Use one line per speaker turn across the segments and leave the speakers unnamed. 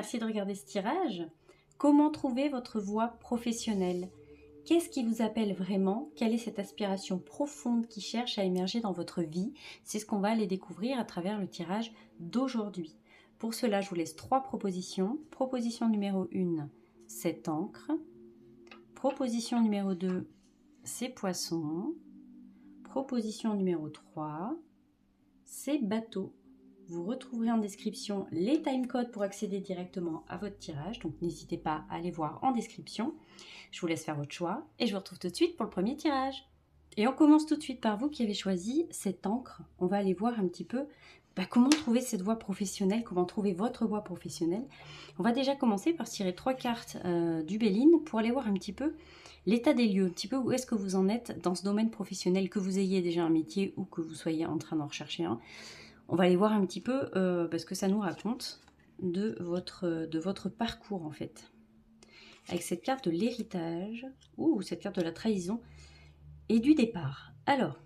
merci de regarder ce tirage. Comment trouver votre voie professionnelle? Qu'est-ce qui vous appelle vraiment? Quelle est cette aspiration profonde qui cherche à émerger dans votre vie? C'est ce qu'on va aller découvrir à travers le tirage d'aujourd'hui. Pour cela, je vous laisse 3 propositions. Proposition numéro 1, c'est encre. Proposition numéro 2, c'est poisson. Proposition numéro 3, c'est bateau. Vous retrouverez en description les timecodes pour accéder directement à votre tirage. Donc n'hésitez pas à aller voir en description. Je vous laisse faire votre choix et je vous retrouve tout de suite pour le premier tirage. Et on commence tout de suite par vous qui avez choisi cette encre. On va aller voir un petit peu comment trouver cette voie professionnelle, comment trouver votre voie professionnelle. On va déjà commencer par tirer 3 cartes du Béline pour aller voir un petit peu l'état des lieux, un petit peu où est-ce que vous en êtes dans ce domaine professionnel, que vous ayez déjà un métier ou que vous soyez en train d'en rechercher un. On va aller voir un petit peu parce que ça nous raconte de votre parcours en fait. Avec cette carte de l'héritage, ou cette carte de la trahison et du départ. Alors,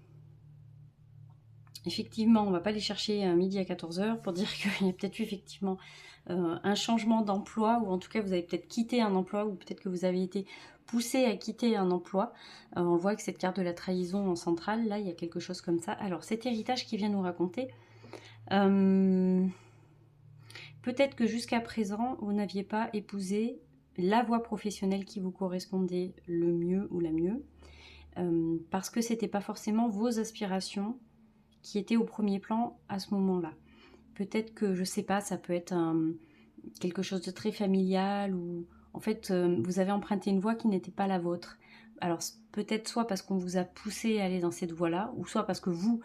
effectivement, on ne va pas aller chercher un midi à 14 h pour dire qu'il y a peut-être eu effectivement un changement d'emploi, ou en tout cas vous avez peut-être quitté un emploi, ou peut-être que vous avez été poussé à quitter un emploi. On voit que cette carte de la trahison en centrale, là il y a quelque chose comme ça. Alors cet héritage qui vient nous raconter, peut-être que jusqu'à présent vous n'aviez pas épousé la voie professionnelle qui vous correspondait le mieux ou la mieux, parce que c'était pas forcément vos aspirations qui étaient au premier plan à ce moment-là. Peut-être que, je sais pas, ça peut être quelque chose de très familial, ou en fait vous avez emprunté une voie qui n'était pas la vôtre. Alors peut-être soit parce qu'on vous a poussé à aller dans cette voie-là, ou soit parce que vous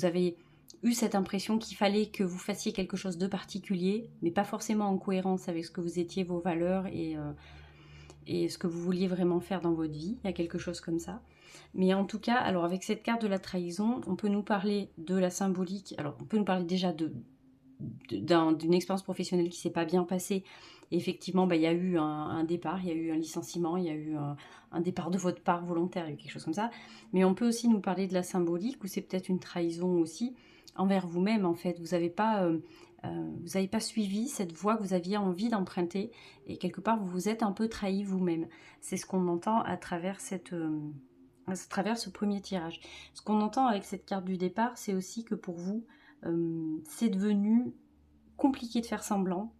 avez eu cette impression qu'il fallait que vous fassiez quelque chose de particulier, mais pas forcément en cohérence avec ce que vous étiez, vos valeurs et ce que vous vouliez vraiment faire dans votre vie. Il y a quelque chose comme ça. Mais en tout cas, alors avec cette carte de la trahison, on peut nous parler de la symbolique. Alors on peut nous parler déjà d'une expérience professionnelle qui ne s'est pas bien passée. Et effectivement, il y a eu un départ, il y a eu un licenciement, il y a eu un départ de votre part volontaire, il y a eu quelque chose comme ça. Mais on peut aussi nous parler de la symbolique, où c'est peut-être une trahison aussi envers vous-même en fait. Vous n'avez pas suivi cette voie que vous aviez envie d'emprunter, et quelque part vous vous êtes un peu trahi vous-même. C'est ce qu'on entend à travers ce premier tirage. Ce qu'on entend avec cette carte du départ, c'est aussi que pour vous, c'est devenu compliqué de faire semblant,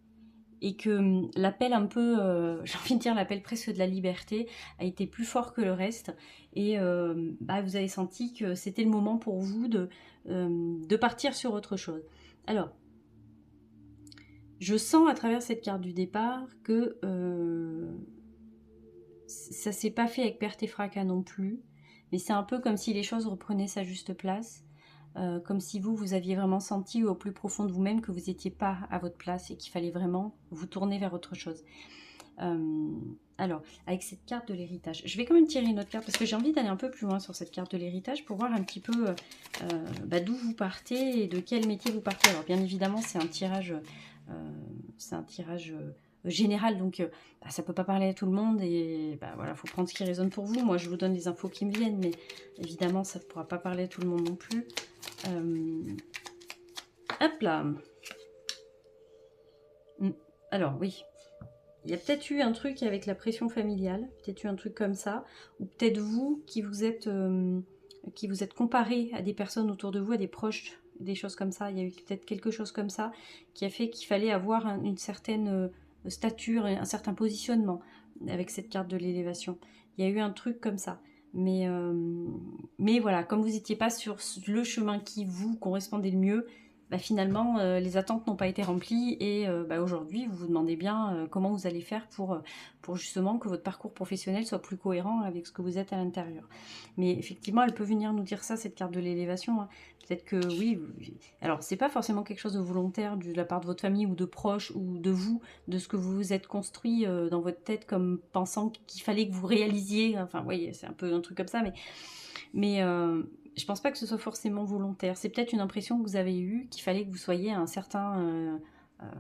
et que l'appel un peu, j'ai envie de dire l'appel presque de la liberté, a été plus fort que le reste, et vous avez senti que c'était le moment pour vous de partir sur autre chose. Alors, je sens à travers cette carte du départ que ça s'est pas fait avec perte et fracas non plus, mais c'est un peu comme si les choses reprenaient sa juste place. Comme si vous aviez vraiment senti au plus profond de vous-même que vous n'étiez pas à votre place et qu'il fallait vraiment vous tourner vers autre chose. Alors, avec cette carte de l'héritage, je vais quand même tirer une autre carte parce que j'ai envie d'aller un peu plus loin sur cette carte de l'héritage pour voir un petit peu d'où vous partez et de quel métier vous partez. Alors, bien évidemment, c'est un tirage général, donc ça ne peut pas parler à tout le monde, et voilà, faut prendre ce qui résonne pour vous. Moi, je vous donne les infos qui me viennent, mais évidemment, ça ne pourra pas parler à tout le monde non plus. Hop là. Alors, oui. Il y a peut-être eu un truc avec la pression familiale, peut-être eu un truc comme ça, ou peut-être vous qui vous êtes comparé à des personnes autour de vous, à des proches, des choses comme ça. Il y a eu peut-être quelque chose comme ça qui a fait qu'il fallait avoir une certaine stature, un certain positionnement avec cette carte de l'élévation. Il y a eu un truc comme ça. Mais voilà, comme vous n'étiez pas sur le chemin qui vous correspondait le mieux, finalement, les attentes n'ont pas été remplies, et aujourd'hui, vous vous demandez bien comment vous allez faire pour justement que votre parcours professionnel soit plus cohérent avec ce que vous êtes à l'intérieur. Mais effectivement, elle peut venir nous dire ça, cette carte de l'élévation. Hein. Peut-être que oui, alors c'est pas forcément quelque chose de volontaire de la part de votre famille ou de proches ou de vous, de ce que vous vous êtes construit dans votre tête comme pensant qu'il fallait que vous réalisiez. Enfin, vous voyez, c'est un peu un truc comme ça, mais je pense pas que ce soit forcément volontaire. C'est peut-être une impression que vous avez eue, qu'il fallait que vous soyez à un certain,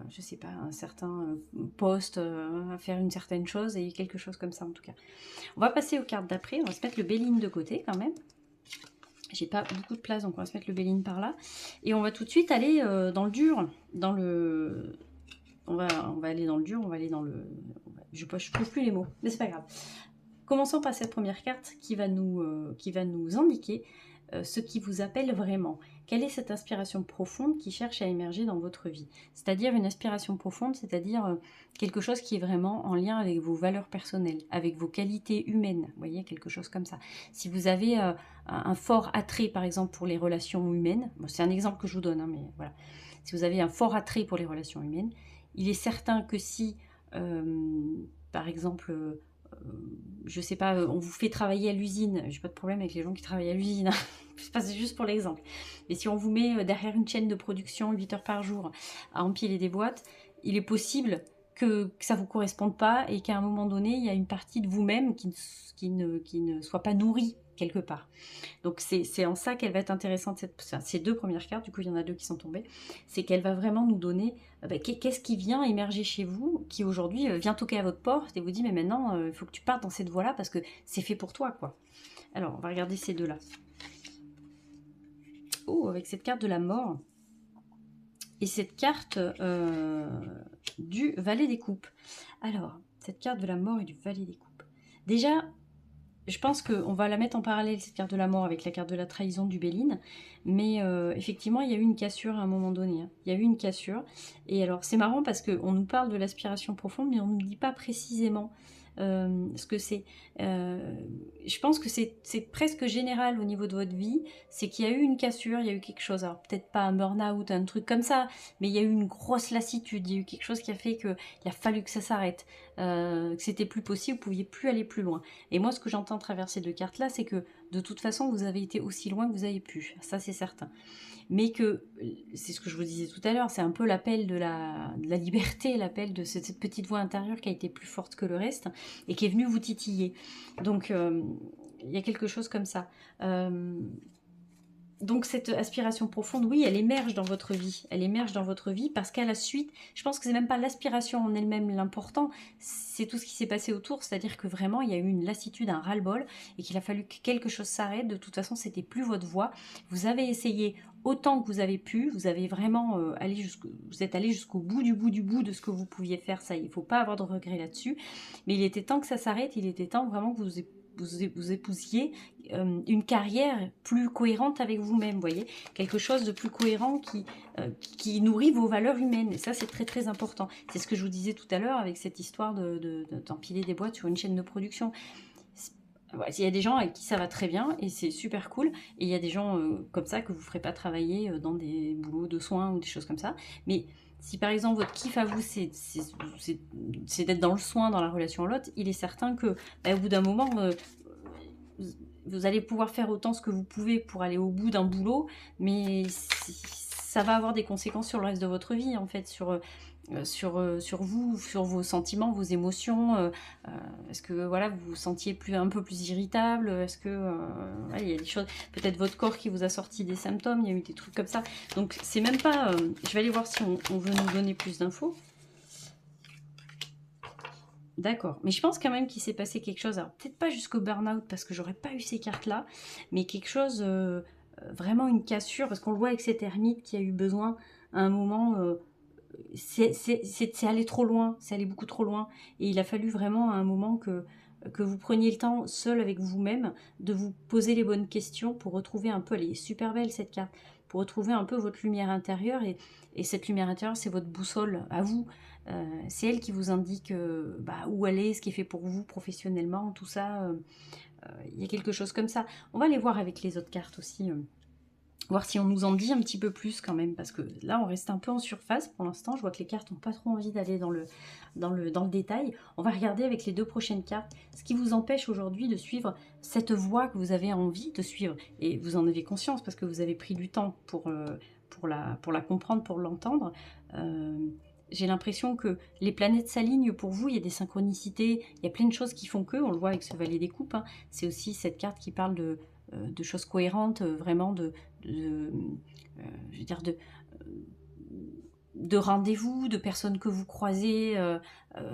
je sais pas, un certain poste, à faire une certaine chose, et quelque chose comme ça en tout cas. On va passer aux cartes d'après. On va se mettre le Béline de côté quand même. J'ai pas beaucoup de place, donc on va se mettre le Béline par là. Et on va tout de suite aller dans le dur, dans le on va aller dans le dur, on va aller dans le... Je ne trouve plus les mots, mais c'est pas grave. Commençons par cette première carte qui va nous indiquer ce qui vous appelle vraiment. Quelle est cette inspiration profonde qui cherche à émerger dans votre vie? C'est-à-dire une inspiration profonde, c'est-à-dire quelque chose qui est vraiment en lien avec vos valeurs personnelles, avec vos qualités humaines, vous voyez, quelque chose comme ça. Si vous avez un fort attrait, par exemple, pour les relations humaines, bon, c'est un exemple que je vous donne, hein, mais voilà. Si vous avez un fort attrait pour les relations humaines, il est certain que si, par exemple, je sais pas, on vous fait travailler à l'usine, j'ai pas de problème avec les gens qui travaillent à l'usine, hein. C'est juste pour l'exemple. Mais si on vous met derrière une chaîne de production 8 heures par jour à empiler des boîtes, il est possible que ça ne vous corresponde pas et qu'à un moment donné, il y a une partie de vous-même qui ne soit pas nourrie quelque part. Donc c'est en ça qu'elle va être intéressante, ces deux premières cartes, du coup il y en a deux qui sont tombées, c'est qu'elle va vraiment nous donner qu'est-ce qui vient émerger chez vous, qui aujourd'hui vient toquer à votre porte et vous dit mais maintenant il faut que tu partes dans cette voie-là parce que c'est fait pour toi, quoi. Alors on va regarder ces deux-là. Oh, avec cette carte de la mort et cette carte du valet des coupes. Alors, cette carte de la mort et du valet des coupes. Déjà, je pense qu'on va la mettre en parallèle, cette carte de la mort, avec la carte de la trahison du Béline. Mais effectivement, il y a eu une cassure à un moment donné. Hein. Il y a eu une cassure. Et alors, c'est marrant parce qu'on nous parle de l'aspiration profonde, mais on ne nous dit pas précisément ce que c'est. Je pense que c'est presque général au niveau de votre vie. C'est qu'il y a eu une cassure, il y a eu quelque chose. Alors, peut-être pas un burn-out, un truc comme ça, mais il y a eu une grosse lassitude. Il y a eu quelque chose qui a fait qu'il a fallu que ça s'arrête. Que c'était plus possible, vous ne pouviez plus aller plus loin. Et moi, ce que j'entends à travers ces deux cartes-là, c'est que de toute façon, vous avez été aussi loin que vous avez pu. Ça, c'est certain. Mais que, c'est ce que je vous disais tout à l'heure, c'est un peu l'appel de la liberté, l'appel de cette petite voix intérieure qui a été plus forte que le reste et qui est venue vous titiller. Donc, il y a quelque chose comme ça. Donc cette aspiration profonde, oui, elle émerge dans votre vie. Elle émerge dans votre vie parce qu'à la suite, je pense que c'est même pas l'aspiration en elle-même l'important, c'est tout ce qui s'est passé autour. C'est-à-dire que vraiment, il y a eu une lassitude, un ras-le-bol et qu'il a fallu que quelque chose s'arrête. De toute façon, c'était plus votre voie. Vous avez essayé autant que vous avez pu. Vous avez vraiment vous êtes allé jusqu'au bout de ce que vous pouviez faire. Ça, il ne faut pas avoir de regrets là-dessus. Mais il était temps que ça s'arrête. Il était temps vraiment que vous épousiez une carrière plus cohérente avec vous-même, voyez, quelque chose de plus cohérent qui nourrit vos valeurs humaines, et ça c'est très très important. C'est ce que je vous disais tout à l'heure avec cette histoire d'empiler des boîtes sur une chaîne de production. Il y a des gens avec qui ça va très bien et c'est super cool, et il y a des gens comme ça que vous ne ferez pas travailler dans des boulots de soins ou des choses comme ça, mais si par exemple votre kiff à vous c'est d'être dans le soin, dans la relation à l'autre, il est certain que au bout d'un moment vous allez pouvoir faire autant ce que vous pouvez pour aller au bout d'un boulot, mais ça va avoir des conséquences sur le reste de votre vie, en fait, sur vous, sur vos sentiments, vos émotions. Est-ce que voilà, vous vous sentiez un peu plus irritable? Est-ce que il y a des choses, peut-être votre corps qui vous a sorti des symptômes, il y a eu des trucs comme ça. Donc c'est même pas... je vais aller voir si on veut nous donner plus d'infos. D'accord, mais je pense quand même qu'il s'est passé quelque chose, alors peut-être pas jusqu'au burn-out parce que j'aurais pas eu ces cartes-là, mais quelque chose, vraiment une cassure, parce qu'on le voit avec cette ermite qui a eu besoin à un moment, c'est allé trop loin, c'est allé beaucoup trop loin, et il a fallu vraiment à un moment que vous preniez le temps seul avec vous-même de vous poser les bonnes questions pour retrouver un peu, elle est super belle cette carte, pour retrouver un peu votre lumière intérieure, et cette lumière intérieure c'est votre boussole à vous. C'est elle qui vous indique où aller, ce qui est fait pour vous professionnellement, tout ça. Il y a quelque chose comme ça. On va aller voir avec les autres cartes aussi, voir si on nous en dit un petit peu plus quand même, parce que là on reste un peu en surface pour l'instant. Je vois que les cartes n'ont pas trop envie d'aller dans le détail. On va regarder avec les deux prochaines cartes ce qui vous empêche aujourd'hui de suivre cette voie que vous avez envie de suivre, et vous en avez conscience parce que vous avez pris du temps pour la comprendre, pour l'entendre. J'ai l'impression que les planètes s'alignent pour vous, il y a des synchronicités, il y a plein de choses qui font que, on le voit avec ce valet des coupes, hein. C'est aussi cette carte qui parle de choses cohérentes, vraiment je veux dire de rendez-vous, de personnes que vous croisez,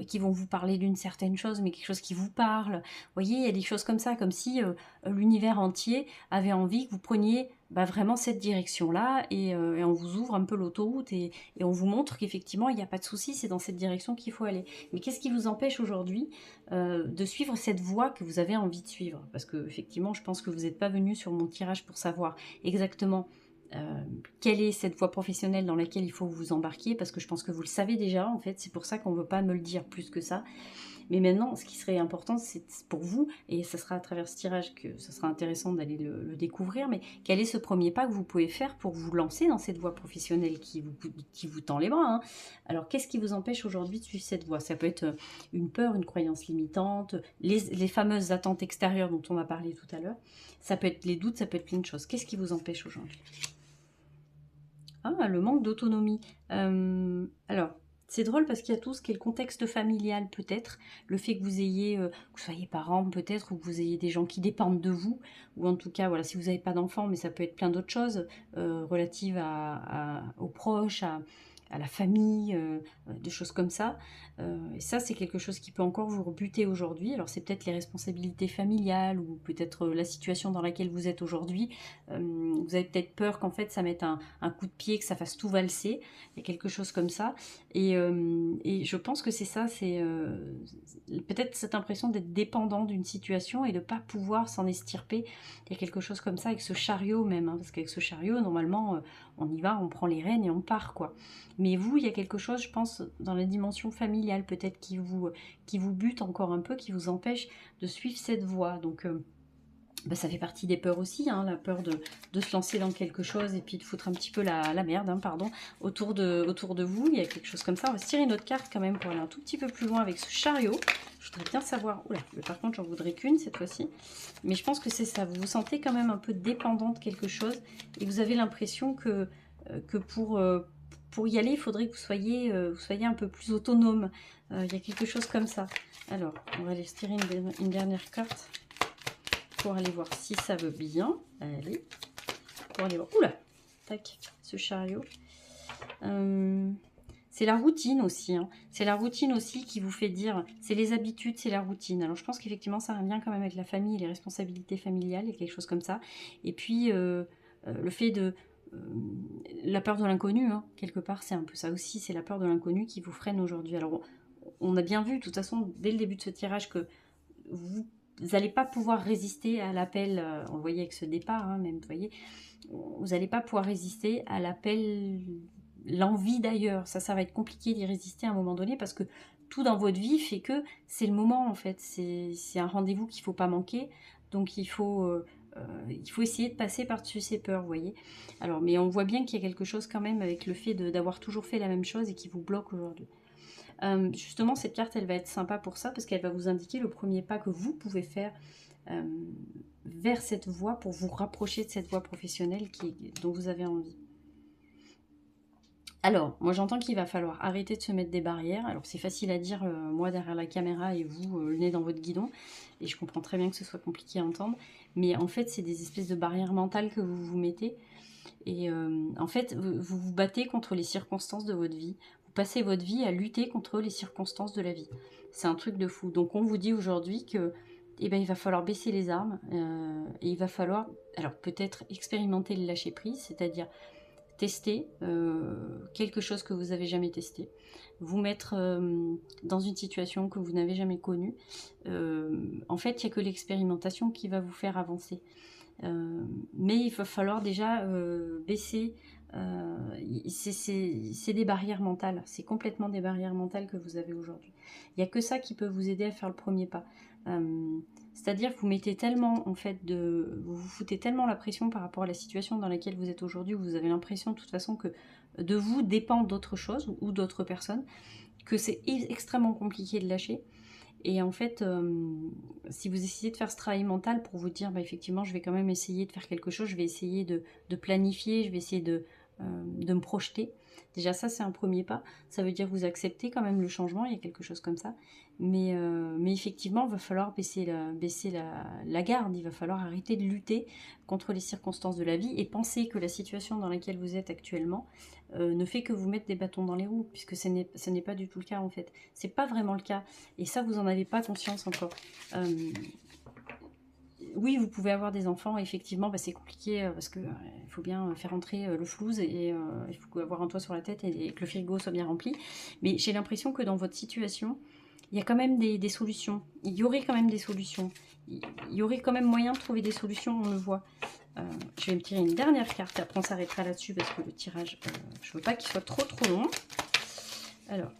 qui vont vous parler d'une certaine chose, mais quelque chose qui vous parle. Vous voyez, il y a des choses comme ça, comme si l'univers entier avait envie que vous preniez vraiment cette direction-là, et on vous ouvre un peu l'autoroute, et on vous montre qu'effectivement, il n'y a pas de souci, c'est dans cette direction qu'il faut aller. Mais qu'est-ce qui vous empêche aujourd'hui de suivre cette voie que vous avez envie de suivre? Parce que, effectivement, je pense que vous n'êtes pas venu sur mon tirage pour savoir exactement quelle est cette voie professionnelle dans laquelle il faut que vous embarquiez, parce que je pense que vous le savez déjà, en fait, c'est pour ça qu'on ne veut pas me le dire plus que ça. Mais maintenant, ce qui serait important, c'est pour vous, et ça sera à travers ce tirage que ça sera intéressant d'aller le découvrir, mais quel est ce premier pas que vous pouvez faire pour vous lancer dans cette voie professionnelle qui vous tend les bras, hein. Alors, qu'est-ce qui vous empêche aujourd'hui de suivre cette voie? Ça peut être une peur, une croyance limitante, les fameuses attentes extérieures dont on a parlé tout à l'heure, ça peut être les doutes, ça peut être plein de choses. Qu'est-ce qui vous empêche aujourd'hui? Ah, le manque d'autonomie. Alors, c'est drôle parce qu'il y a tout ce qui est le contexte familial peut-être, le fait que vous ayez, que vous soyez parents peut-être, ou que vous ayez des gens qui dépendent de vous, ou en tout cas, voilà, si vous n'avez pas d'enfants, mais ça peut être plein d'autres choses relatives aux proches, à la famille, des choses comme ça. Et ça, c'est quelque chose qui peut encore vous rebuter aujourd'hui. Alors, c'est peut-être les responsabilités familiales, ou peut-être la situation dans laquelle vous êtes aujourd'hui. Vous avez peut-être peur qu'en fait, ça mette un coup de pied, que ça fasse tout valser. Il y a quelque chose comme ça. Et je pense que c'est ça, c'est peut-être cette impression d'être dépendant d'une situation et de ne pas pouvoir s'en estirper. Il y a quelque chose comme ça avec ce chariot même, hein, parce qu'avec ce chariot, normalement, on y va, on prend les rênes et on part, quoi. Mais vous, il y a quelque chose, je pense, dans la dimension familiale, peut-être qui vous bute encore un peu, qui vous empêche de suivre cette voie. Donc, ça fait partie des peurs aussi, hein, la peur de se lancer dans quelque chose et puis de foutre un petit peu la merde, hein, pardon, autour de vous. Il y a quelque chose comme ça. On va se tirer une autre carte quand même pour aller un tout petit peu plus loin avec ce chariot. Je voudrais bien savoir... Oula, mais par contre, j'en voudrais qu'une cette fois-ci. Mais je pense que c'est ça. Vous vous sentez quand même un peu dépendant de quelque chose et vous avez l'impression que pour y aller, il faudrait que vous soyez un peu plus autonome. Il y a quelque chose comme ça. Alors, on va aller se tirer une dernière carte pour aller voir si ça veut bien. Allez, pour aller voir. Oula, tac, ce chariot. C'est la routine aussi, hein. C'est la routine aussi qui vous fait dire, c'est les habitudes, c'est la routine. Alors je pense qu'effectivement ça revient quand même avec la famille et les responsabilités familiales et quelque chose comme ça. Et puis le fait de... la peur de l'inconnu, hein, quelque part, c'est un peu ça aussi, c'est la peur de l'inconnu qui vous freine aujourd'hui. Alors on a bien vu de toute façon dès le début de ce tirage que vous n'allez pas pouvoir résister à l'appel, on le voyait avec ce départ, hein, même, vous voyez, vous n'allez pas pouvoir résister à l'appel, l'envie d'ailleurs, ça va être compliqué d'y résister à un moment donné, parce que tout dans votre vie fait que c'est le moment en fait, c'est un rendez-vous qu'il ne faut pas manquer, donc il faut essayer de passer par-dessus ses peurs, vous voyez. Alors, mais on voit bien qu'il y a quelque chose quand même avec le fait d'avoir toujours fait la même chose et qui vous bloque aujourd'hui. Justement, cette carte, elle va être sympa pour ça, parce qu'elle va vous indiquer le premier pas que vous pouvez faire vers cette voie pour vous rapprocher de cette voie professionnelle dont vous avez envie. Alors, moi j'entends qu'il va falloir arrêter de se mettre des barrières. Alors c'est facile à dire, moi derrière la caméra et vous, le nez dans votre guidon. Et je comprends très bien que ce soit compliqué à entendre. Mais en fait, c'est des espèces de barrières mentales que vous vous mettez. Et en fait, vous vous battez contre les circonstances de votre vie. Vous passez votre vie à lutter contre les circonstances de la vie. C'est un truc de fou. Donc on vous dit aujourd'hui que il va falloir baisser les armes. Et il va falloir, alors peut-être expérimenter le lâcher-prise, c'est-à-dire tester quelque chose que vous n'avez jamais testé. Vous mettre dans une situation que vous n'avez jamais connue. En fait, il n'y a que l'expérimentation qui va vous faire avancer. Mais il va falloir déjà baisser. C'est des barrières mentales. C'est complètement des barrières mentales que vous avez aujourd'hui. Il n'y a que ça qui peut vous aider à faire le premier pas. C'est-à-dire que vous mettez tellement, en fait, vous vous foutez tellement la pression par rapport à la situation dans laquelle vous êtes aujourd'hui, où vous avez l'impression de toute façon que de vous dépend d'autres choses ou d'autres personnes, que c'est extrêmement compliqué de lâcher. Et en fait, si vous essayez de faire ce travail mental pour vous dire, effectivement, je vais quand même essayer de faire quelque chose, je vais essayer de planifier, je vais essayer de me projeter, Déjà ça c'est un premier pas, ça veut dire que vous acceptez quand même le changement, il y a quelque chose comme ça. Mais effectivement, il va falloir baisser la garde, il va falloir arrêter de lutter contre les circonstances de la vie et penser que la situation dans laquelle vous êtes actuellement ne fait que vous mettre des bâtons dans les roues, puisque ce n'est pas du tout le cas en fait. C'est pas vraiment le cas, et ça vous en avez pas conscience encore. Oui, vous pouvez avoir des enfants, effectivement, bah, c'est compliqué parce que il faut bien faire entrer le flouze et il faut avoir un toit sur la tête et que le frigo soit bien rempli. Mais j'ai l'impression que dans votre situation, il y a quand même des solutions. Il y aurait quand même des solutions. Il y aurait quand même moyen de trouver des solutions, on le voit. Je vais me tirer une dernière carte et après on s'arrêtera là-dessus parce que le tirage, je veux pas qu'il soit trop long. Alors,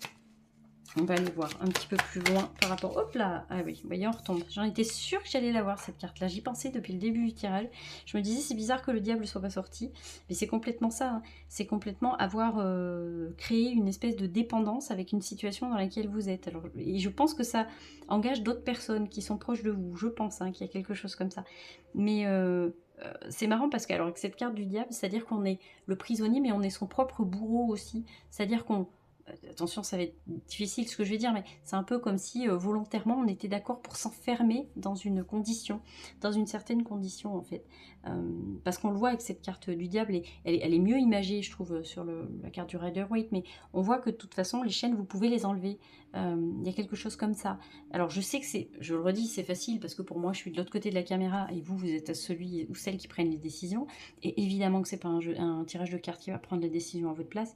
on va aller voir un petit peu plus loin par rapport... Hop là. Ah oui, vous voyez, on retombe. J'en étais sûre que j'allais l'avoir, cette carte-là. J'y pensais depuis le début du tirage. Je me disais, c'est bizarre que le diable ne soit pas sorti. Mais c'est complètement ça. Hein. C'est complètement avoir créé une espèce de dépendance avec une situation dans laquelle vous êtes. Alors, et je pense que ça engage d'autres personnes qui sont proches de vous. Je pense qu'il y a quelque chose comme ça. Mais... c'est marrant parce qu'avec cette carte du diable, c'est-à-dire qu'on est le prisonnier, mais on est son propre bourreau aussi. C'est-à-dire qu'on... Attention, ça va être difficile ce que je vais dire, mais c'est un peu comme si volontairement on était d'accord pour s'enfermer dans une condition, dans une certaine condition en fait. Parce qu'on le voit avec cette carte du diable, et elle est mieux imagée je trouve sur la carte du Rider-Waite, mais on voit que de toute façon les chaînes vous pouvez les enlever. Il y a quelque chose comme ça. Alors je sais que c'est, je le redis, c'est facile parce que pour moi je suis de l'autre côté de la caméra et vous êtes à celui ou celle qui prennent les décisions. Et évidemment que c'est pas un tirage de cartes qui va prendre les décisions à votre place.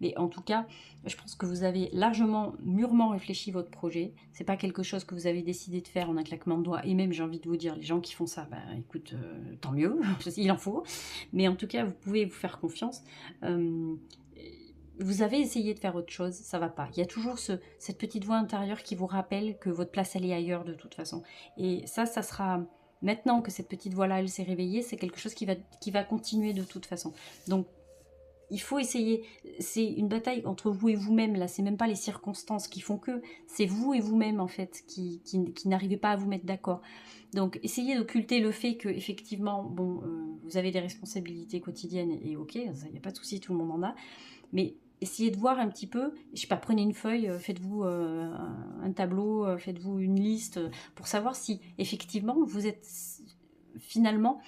Mais en tout cas, je pense que vous avez largement, mûrement réfléchi votre projet. C'est pas quelque chose que vous avez décidé de faire en un claquement de doigts. Et même, j'ai envie de vous dire, les gens qui font ça, bah écoute, tant mieux, il en faut. Mais en tout cas, vous pouvez vous faire confiance. Vous avez essayé de faire autre chose, ça va pas. Il y a toujours cette petite voix intérieure qui vous rappelle que votre place, elle est ailleurs de toute façon. Et ça sera... Maintenant que cette petite voix-là, elle s'est réveillée, c'est quelque chose qui va continuer de toute façon. Donc, il faut essayer, c'est une bataille entre vous et vous-même, là, c'est même pas les circonstances qui font que, c'est vous et vous-même, en fait, qui n'arrivez pas à vous mettre d'accord. Donc, essayez d'occulter le fait que, effectivement, bon, vous avez des responsabilités quotidiennes, et ok, il n'y a pas de souci, tout le monde en a, mais essayez de voir un petit peu, je sais pas, prenez une feuille, faites-vous un tableau, faites-vous une liste, pour savoir si, effectivement, vous êtes, finalement...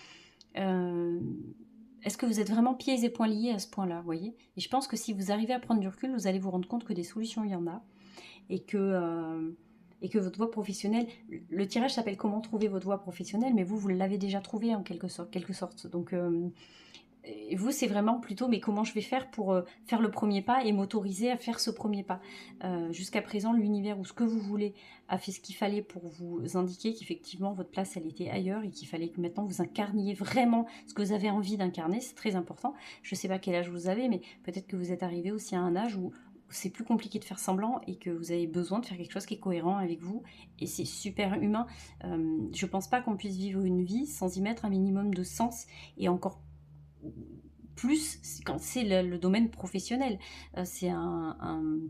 est-ce que vous êtes vraiment pieds et poings liés à ce point-là, vous voyez? Et je pense que si vous arrivez à prendre du recul, vous allez vous rendre compte que des solutions, il y en a. Et que votre voie professionnelle... Le tirage s'appelle « Comment trouver votre voie professionnelle ?» mais vous l'avez déjà trouvée en quelque sorte. Donc, et vous, c'est vraiment plutôt, mais comment je vais faire pour faire le premier pas et m'autoriser à faire ce premier pas. Jusqu'à présent, l'univers ou ce que vous voulez a fait ce qu'il fallait pour vous indiquer qu'effectivement, votre place, elle était ailleurs et qu'il fallait que maintenant, vous incarniez vraiment ce que vous avez envie d'incarner. C'est très important. Je ne sais pas quel âge vous avez, mais peut-être que vous êtes arrivé aussi à un âge où c'est plus compliqué de faire semblant et que vous avez besoin de faire quelque chose qui est cohérent avec vous. Et c'est super humain. Je pense pas qu'on puisse vivre une vie sans y mettre un minimum de sens et encore plus quand c'est le domaine professionnel. C'est un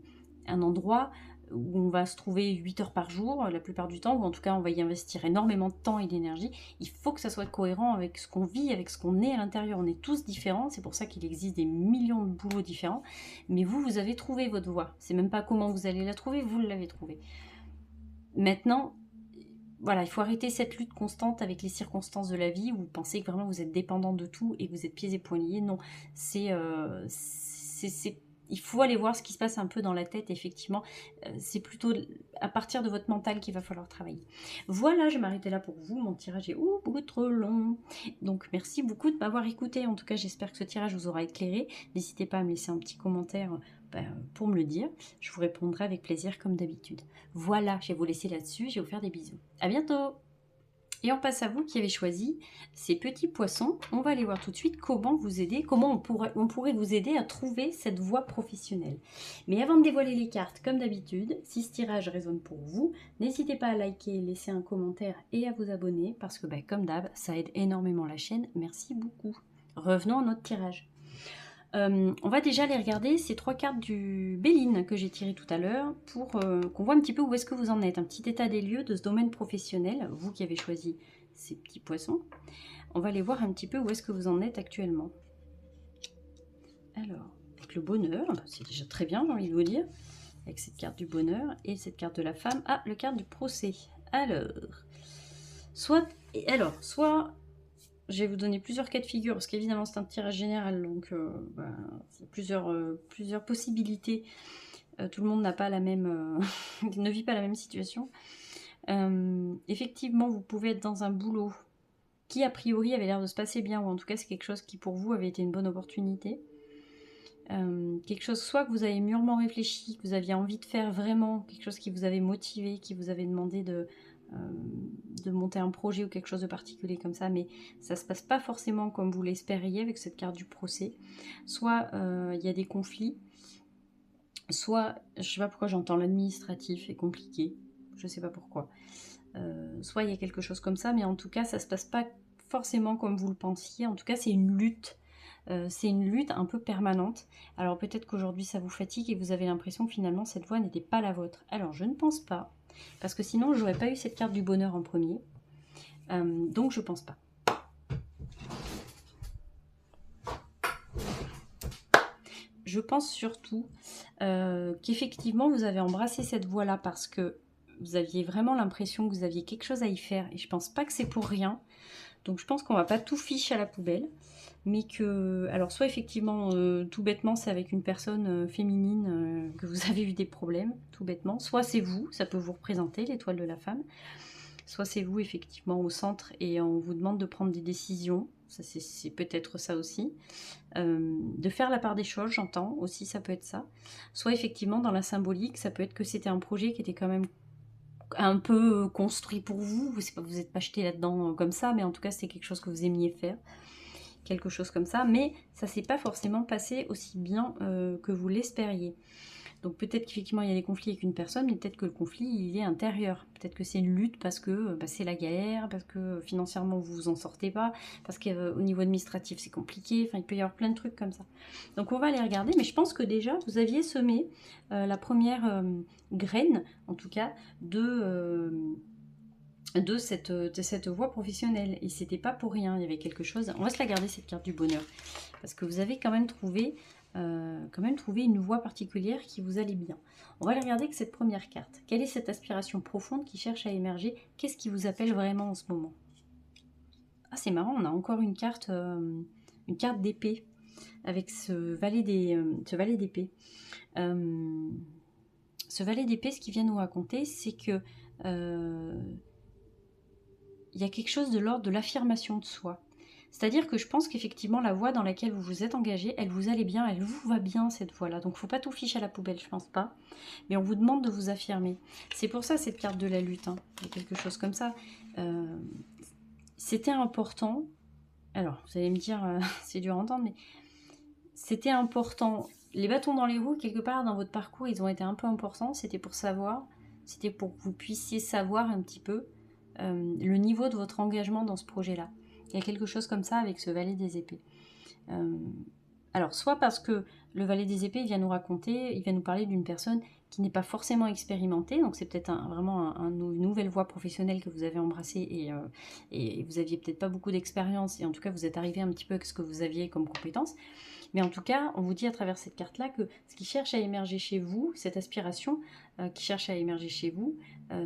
endroit où on va se trouver 8 heures par jour, la plupart du temps, ou en tout cas on va y investir énormément de temps et d'énergie. Il faut que ça soit cohérent avec ce qu'on vit, avec ce qu'on est à l'intérieur. On est tous différents, c'est pour ça qu'il existe des millions de boulots différents, mais vous avez trouvé votre voie. C'est même pas comment vous allez la trouver, vous l'avez trouvée. Maintenant, voilà, il faut arrêter cette lutte constante avec les circonstances de la vie où vous pensez que vraiment vous êtes dépendant de tout et que vous êtes pieds et poings liés. Non, il faut aller voir ce qui se passe un peu dans la tête, effectivement. C'est plutôt à partir de votre mental qu'il va falloir travailler. Voilà, je vais m'arrêter là pour vous. Mon tirage est beaucoup trop long. Donc, merci beaucoup de m'avoir écouté. En tout cas, j'espère que ce tirage vous aura éclairé. N'hésitez pas à me laisser un petit commentaire pour me le dire. Je vous répondrai avec plaisir comme d'habitude. Voilà, je vais vous laisser là-dessus. Je vais vous faire des bisous. À bientôt! Et on passe à vous qui avez choisi ces petits poissons. On va aller voir tout de suite comment vous aider, comment on pourrait vous aider à trouver cette voie professionnelle. Mais avant de dévoiler les cartes, comme d'habitude, si ce tirage résonne pour vous, n'hésitez pas à liker, laisser un commentaire et à vous abonner parce que, comme d'hab, ça aide énormément la chaîne. Merci beaucoup. Revenons à notre tirage. On va déjà aller regarder ces 3 cartes du Béline que j'ai tirées tout à l'heure pour qu'on voit un petit peu où est-ce que vous en êtes. Un petit état des lieux de ce domaine professionnel, vous qui avez choisi ces petits poissons. On va aller voir un petit peu où est-ce que vous en êtes actuellement. Alors, avec le bonheur. C'est déjà très bien, j'ai envie de vous dire. Avec cette carte du bonheur et cette carte de la femme. Ah, le carte du procès. Alors, soit je vais vous donner plusieurs cas de figure, parce qu'évidemment c'est un tirage général, donc c'est plusieurs possibilités. Tout le monde n'a pas la même, ne vit pas la même situation. Effectivement, vous pouvez être dans un boulot qui a priori avait l'air de se passer bien, ou en tout cas c'est quelque chose qui pour vous avait été une bonne opportunité. Quelque chose soit que vous avez mûrement réfléchi, que vous aviez envie de faire vraiment, quelque chose qui vous avait motivé, qui vous avait demandé de monter un projet ou quelque chose de particulier comme ça, mais ça se passe pas forcément comme vous l'espériez avec cette carte du procès. Soit il y a des conflits, soit, je sais pas pourquoi j'entends l'administratif est compliqué, je sais pas pourquoi. Soit il y a quelque chose comme ça, mais en tout cas ça se passe pas forcément comme vous le pensiez. En tout cas c'est une lutte. C'est une lutte un peu permanente. Alors peut-être qu'aujourd'hui ça vous fatigue et vous avez l'impression que finalement cette voie n'était pas la vôtre. Alors je ne pense pas, parce que sinon j'aurais pas eu cette carte du bonheur en premier. Donc je pense pas. Je pense surtout qu'effectivement vous avez embrassé cette voie-là parce que vous aviez vraiment l'impression que vous aviez quelque chose à y faire. Et je pense pas que c'est pour rien. Donc je pense qu'on va pas tout fiche à la poubelle. Mais que, alors soit effectivement, tout bêtement, c'est avec une personne féminine que vous avez eu des problèmes, tout bêtement. Soit c'est vous, ça peut vous représenter, l'étoile de la femme. Soit c'est vous, effectivement, au centre et on vous demande de prendre des décisions. Ça, c'est peut-être ça aussi. De faire la part des choses, j'entends, aussi ça peut être ça. Soit effectivement, dans la symbolique, ça peut être que c'était un projet qui était quand même un peu construit pour vous. Vous n'êtes pas jeté là-dedans comme ça, mais en tout cas, c'était quelque chose que vous aimiez faire. Quelque chose comme ça, mais ça s'est pas forcément passé aussi bien que vous l'espériez. Donc peut-être qu'effectivement il y a des conflits avec une personne, mais peut-être que le conflit il est intérieur. Peut-être que c'est une lutte parce que c'est la galère, parce que financièrement vous vous en sortez pas, parce qu'au niveau administratif c'est compliqué, enfin il peut y avoir plein de trucs comme ça. Donc on va aller regarder, mais je pense que déjà vous aviez semé la première graine, en tout cas, de cette voie professionnelle. Et c'était pas pour rien, il y avait quelque chose. On va se la garder cette carte du bonheur. Parce que vous avez quand même trouvé une voie particulière qui vous allait bien. On va la regarder avec cette première carte. Quelle est cette aspiration profonde qui cherche à émerger? Qu'est-ce qui vous appelle vraiment en ce moment? Ah c'est marrant, on a encore une carte d'épée. Avec ce valet d'épée. Ce valet d'épée, ce qu'il vient nous raconter, c'est que il y a quelque chose de l'ordre de l'affirmation de soi. C'est-à-dire que je pense qu'effectivement, la voie dans laquelle vous vous êtes engagé, elle vous allait bien, elle vous va bien, cette voie-là. Donc, il ne faut pas tout ficher à la poubelle, je pense pas. Mais on vous demande de vous affirmer. C'est pour ça, cette carte de la lutte, hein. Il y a quelque chose comme ça. C'était important. Alors, vous allez me dire, c'est dur à entendre, mais c'était important. Les bâtons dans les roues, quelque part, dans votre parcours, ils ont été un peu importants. C'était pour savoir, c'était pour que vous puissiez savoir un petit peu le niveau de votre engagement dans ce projet-là. Il y a quelque chose comme ça avec ce valet des épées. Alors, soit parce que le valet des épées, il vient nous raconter, il vient nous parler d'une personne qui n'est pas forcément expérimentée, donc c'est peut-être vraiment une nouvelle voie professionnelle que vous avez embrassée et vous aviez peut-être pas beaucoup d'expérience, et en tout cas vous êtes arrivé un petit peu avec ce que vous aviez comme compétence. Mais en tout cas, on vous dit à travers cette carte-là que ce qui cherche à émerger chez vous, cette aspiration qui cherche à émerger chez vous,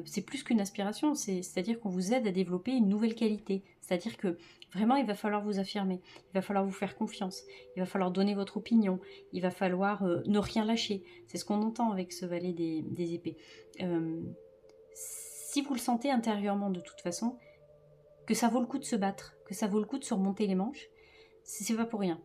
c'est plus qu'une aspiration, c'est-à-dire qu'on vous aide à développer une nouvelle qualité. C'est-à-dire que vraiment, il va falloir vous affirmer, il va falloir vous faire confiance, il va falloir donner votre opinion, il va falloir ne rien lâcher. C'est ce qu'on entend avec ce valet des épées. Si vous le sentez intérieurement de toute façon, que ça vaut le coup de se battre, que ça vaut le coup de se remonter les manches, c'est pas pour rien.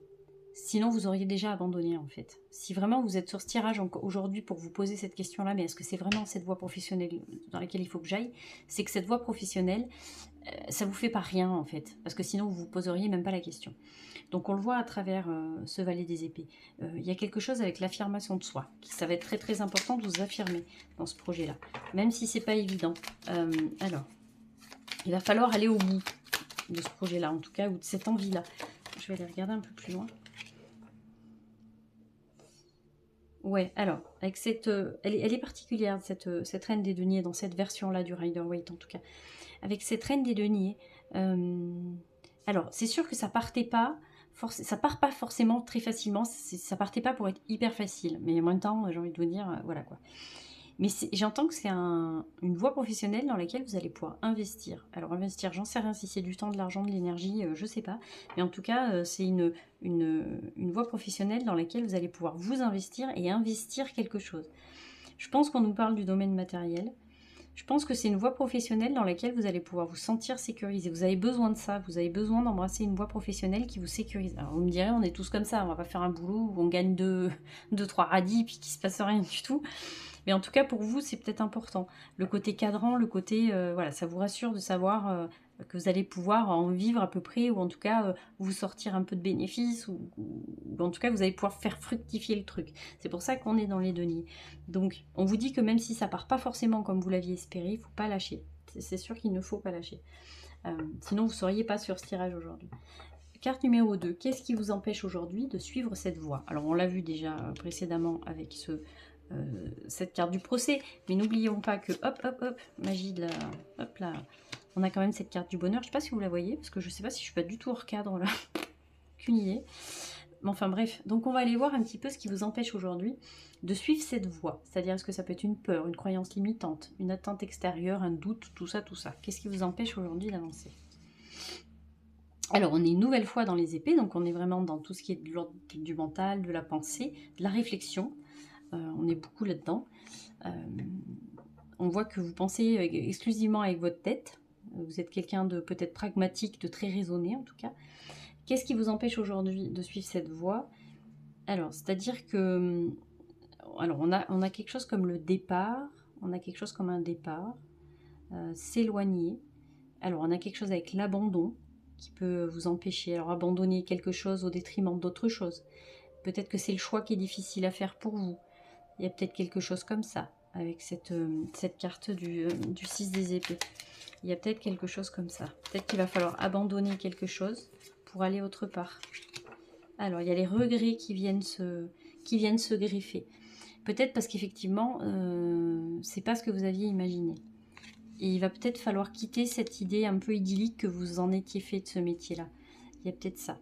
Sinon, vous auriez déjà abandonné, en fait. Si vraiment vous êtes sur ce tirage aujourd'hui pour vous poser cette question-là, mais est-ce que c'est vraiment cette voie professionnelle dans laquelle il faut que j'aille? C'est que cette voie professionnelle, ça vous fait pas rien, en fait. Parce que sinon, vous vous poseriez même pas la question. Donc, on le voit à travers ce valet des épées. Il y a quelque chose avec l'affirmation de soi. Ça va être très, très important de vous affirmer dans ce projet-là. Même si c'est pas évident. Alors, il va falloir aller au bout de ce projet-là, en tout cas, ou de cette envie-là. Je vais aller regarder un peu plus loin. Ouais, alors, avec elle est particulière, cette reine des deniers, dans cette version-là du Rider-Waite, en tout cas. Avec cette reine des deniers, alors, c'est sûr que ça partait pas ça part pas forcément très facilement, ça partait pas pour être hyper facile, mais en même temps, j'ai envie de vous dire, voilà quoi. Mais j'entends que c'est une voie professionnelle dans laquelle vous allez pouvoir investir. Alors investir, j'en sais rien si c'est du temps, de l'argent, de l'énergie, je sais pas. Mais en tout cas, c'est une voie professionnelle dans laquelle vous allez pouvoir vous investir et investir quelque chose. Je pense qu'on nous parle du domaine matériel. Je pense que c'est une voie professionnelle dans laquelle vous allez pouvoir vous sentir sécurisé. Vous avez besoin de ça, vous avez besoin d'embrasser une voie professionnelle qui vous sécurise. Alors vous me direz, on est tous comme ça, on va pas faire un boulot où on gagne 2-3 radis puis qu'il se passe rien du tout. Mais en tout cas, pour vous, c'est peut-être important. Le côté cadrant, le côté, voilà, ça vous rassure de savoir que vous allez pouvoir en vivre à peu près, ou en tout cas, vous sortir un peu de bénéfices, ou en tout cas, vous allez pouvoir faire fructifier le truc. C'est pour ça qu'on est dans les deniers. Donc, on vous dit que même si ça part pas forcément comme vous l'aviez espéré, il ne faut pas lâcher. C'est sûr qu'il ne faut pas lâcher. Sinon, vous ne seriez pas sur ce tirage aujourd'hui. Carte numéro 2, qu'est-ce qui vous empêche aujourd'hui de suivre cette voie? Alors, on l'a vu déjà précédemment avec cette carte du procès, mais n'oublions pas que, hop, magie de la... Hop là, on a quand même cette carte du bonheur. Je ne sais pas si vous la voyez, parce que je ne sais pas si je suis pas du tout hors cadre là. Aucune idée. Mais enfin bref, donc on va aller voir un petit peu ce qui vous empêche aujourd'hui de suivre cette voie. C'est-à-dire, est-ce que ça peut être une peur, une croyance limitante, une attente extérieure, un doute, tout ça. Qu'est-ce qui vous empêche aujourd'hui d'avancer? Alors, on est une nouvelle fois dans les épées, donc on est vraiment dans tout ce qui est de l'ordre du mental, de la pensée, de la réflexion. On est beaucoup là-dedans. On voit que vous pensez exclusivement avec votre tête. Vous êtes quelqu'un de peut-être pragmatique, de très raisonné en tout cas. Qu'est-ce qui vous empêche aujourd'hui de suivre cette voie? Alors, c'est-à-dire que... Alors, on a quelque chose comme le départ. On a quelque chose comme un départ. S'éloigner. Alors, on a quelque chose avec l'abandon qui peut vous empêcher. Alors, abandonner quelque chose au détriment d'autre chose. Peut-être que c'est le choix qui est difficile à faire pour vous. Il y a peut-être quelque chose comme ça, avec cette carte du 6 des épées. Il y a peut-être quelque chose comme ça. Peut-être qu'il va falloir abandonner quelque chose pour aller autre part. Alors, il y a les regrets qui viennent se greffer. Peut-être parce qu'effectivement, c'est pas ce que vous aviez imaginé. Et il va peut-être falloir quitter cette idée un peu idyllique que vous en étiez fait de ce métier-là. Il y a peut-être ça.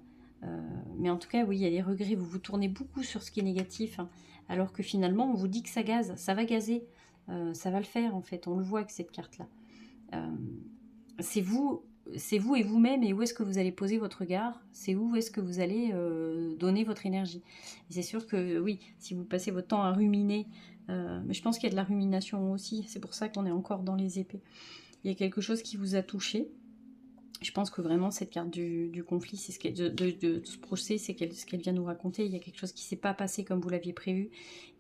Mais en tout cas, oui, il y a les regrets. Vous vous tournez beaucoup sur ce qui est négatif, hein, alors que finalement, on vous dit que ça gaze, ça va gazer. Ça va le faire, en fait. On le voit avec cette carte-là. C'est vous et vous-même, et où est-ce que vous allez poser votre regard, c'est où est-ce que vous allez donner votre énergie. Et c'est sûr que oui, si vous passez votre temps à ruminer, mais je pense qu'il y a de la rumination aussi, c'est pour ça qu'on est encore dans les épées. Il y a quelque chose qui vous a touché. Je pense que vraiment cette carte du conflit, c'est ce de ce procès, c'est ce qu'elle vient nous raconter. Il y a quelque chose qui ne s'est pas passé comme vous l'aviez prévu.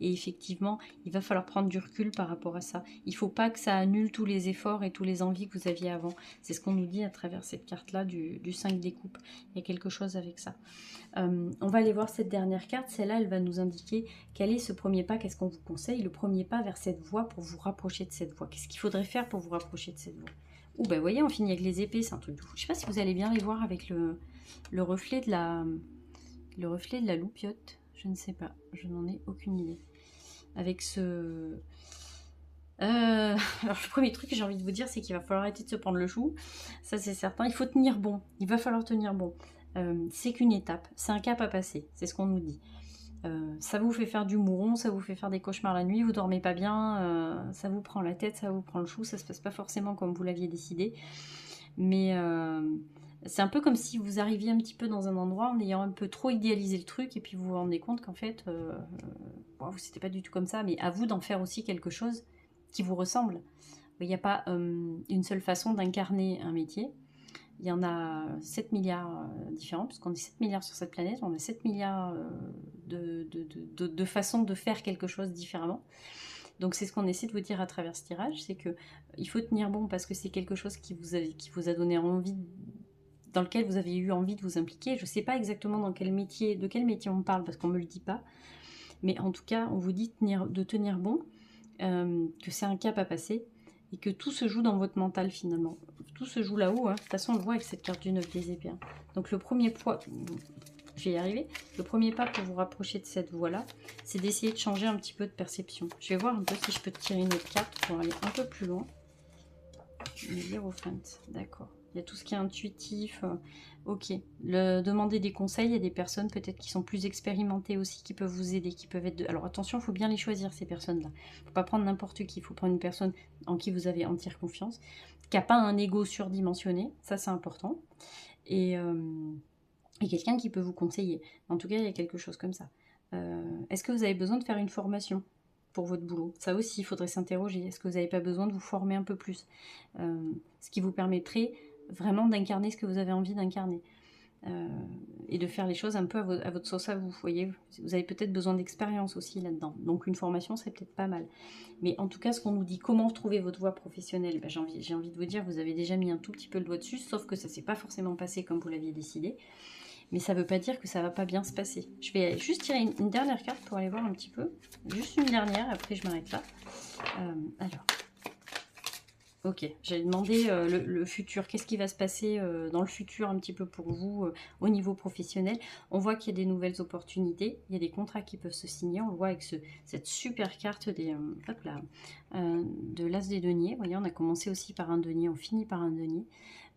Et effectivement, il va falloir prendre du recul par rapport à ça. Il ne faut pas que ça annule tous les efforts et tous les envies que vous aviez avant. C'est ce qu'on nous dit à travers cette carte-là du 5 des coupes. Il y a quelque chose avec ça. On va aller voir cette dernière carte. Celle-là, elle va nous indiquer quel est ce premier pas, qu'est-ce qu'on vous conseille, le premier pas vers cette voie pour vous rapprocher de cette voie. Qu'est-ce qu'il faudrait faire pour vous rapprocher de cette voie? Ouh, ben vous voyez, on finit avec les épées, c'est un truc de fou. Je sais pas si vous allez bien les voir avec le reflet de la loupiote. Je ne sais pas, je n'en ai aucune idée. Avec ce... alors le premier truc que j'ai envie de vous dire, c'est qu'il va falloir arrêter de se prendre le chou. Ça c'est certain, il faut tenir bon. Il va falloir tenir bon. C'est qu'une étape, c'est un cap à passer, c'est ce qu'on nous dit. Ça vous fait faire du mouron, ça vous fait faire des cauchemars la nuit, vous dormez pas bien, ça vous prend la tête, ça vous prend le chou, ça se passe pas forcément comme vous l'aviez décidé. Mais c'est un peu comme si vous arriviez un petit peu dans un endroit en ayant un peu trop idéalisé le truc et puis vous vous rendez compte qu'en fait, c'était pas du tout comme ça, mais à vous d'en faire aussi quelque chose qui vous ressemble. Il n'y a pas une seule façon d'incarner un métier. Il y en a 7 milliards différents, puisqu'on est 7 milliards sur cette planète, on a 7 milliards de façons de faire quelque chose différemment. Donc c'est ce qu'on essaie de vous dire à travers ce tirage, c'est que il faut tenir bon parce que c'est quelque chose qui vous a donné envie, dans lequel vous avez eu envie de vous impliquer. Je ne sais pas exactement de quel métier on parle, parce qu'on ne me le dit pas. Mais en tout cas, on vous dit de tenir bon, que c'est un cap à passer, et que tout se joue dans votre mental finalement. Tout se joue là-haut, hein. De toute façon on le voit avec cette carte du 9 des épées. Hein. Donc le premier point, je vais y arriver, le premier pas pour vous rapprocher de cette voie-là, c'est d'essayer de changer un petit peu de perception. Je vais voir un peu si je peux tirer une autre carte pour aller un peu plus loin. Hierophant, d'accord. Il y a tout ce qui est intuitif. Ok. Demander des conseils à des personnes peut-être qui sont plus expérimentées aussi, qui peuvent vous aider, qui peuvent être... Alors attention, il faut bien les choisir, ces personnes-là. Il ne faut pas prendre n'importe qui. Il faut prendre une personne en qui vous avez entière confiance, qui n'a pas un ego surdimensionné. Ça, c'est important. Et quelqu'un qui peut vous conseiller. En tout cas, il y a quelque chose comme ça. Est-ce que vous avez besoin de faire une formation pour votre boulot? Ça aussi, il faudrait s'interroger. Est-ce que vous n'avez pas besoin de vous former un peu plus? Ce qui vous permettrait vraiment d'incarner ce que vous avez envie d'incarner. Et de faire les choses un peu à votre sauce à vous. Vous voyez, vous avez peut-être besoin d'expérience aussi là-dedans. Donc une formation, c'est peut-être pas mal. Mais en tout cas, ce qu'on nous dit, comment trouver votre voie professionnelle, ben, j'ai envie de vous dire, vous avez déjà mis un tout petit peu le doigt dessus, sauf que ça ne s'est pas forcément passé comme vous l'aviez décidé. Mais ça ne veut pas dire que ça ne va pas bien se passer. Je vais juste tirer une dernière carte pour aller voir un petit peu. Juste une dernière, après je m'arrête là. Alors. Ok, j'ai demandé le futur. Qu'est-ce qui va se passer dans le futur un petit peu pour vous au niveau professionnel? On voit qu'il y a des nouvelles opportunités. Il y a des contrats qui peuvent se signer. On le voit avec cette super carte de l'As des deniers. Vous voyez, on a commencé aussi par un denier, on finit par un denier.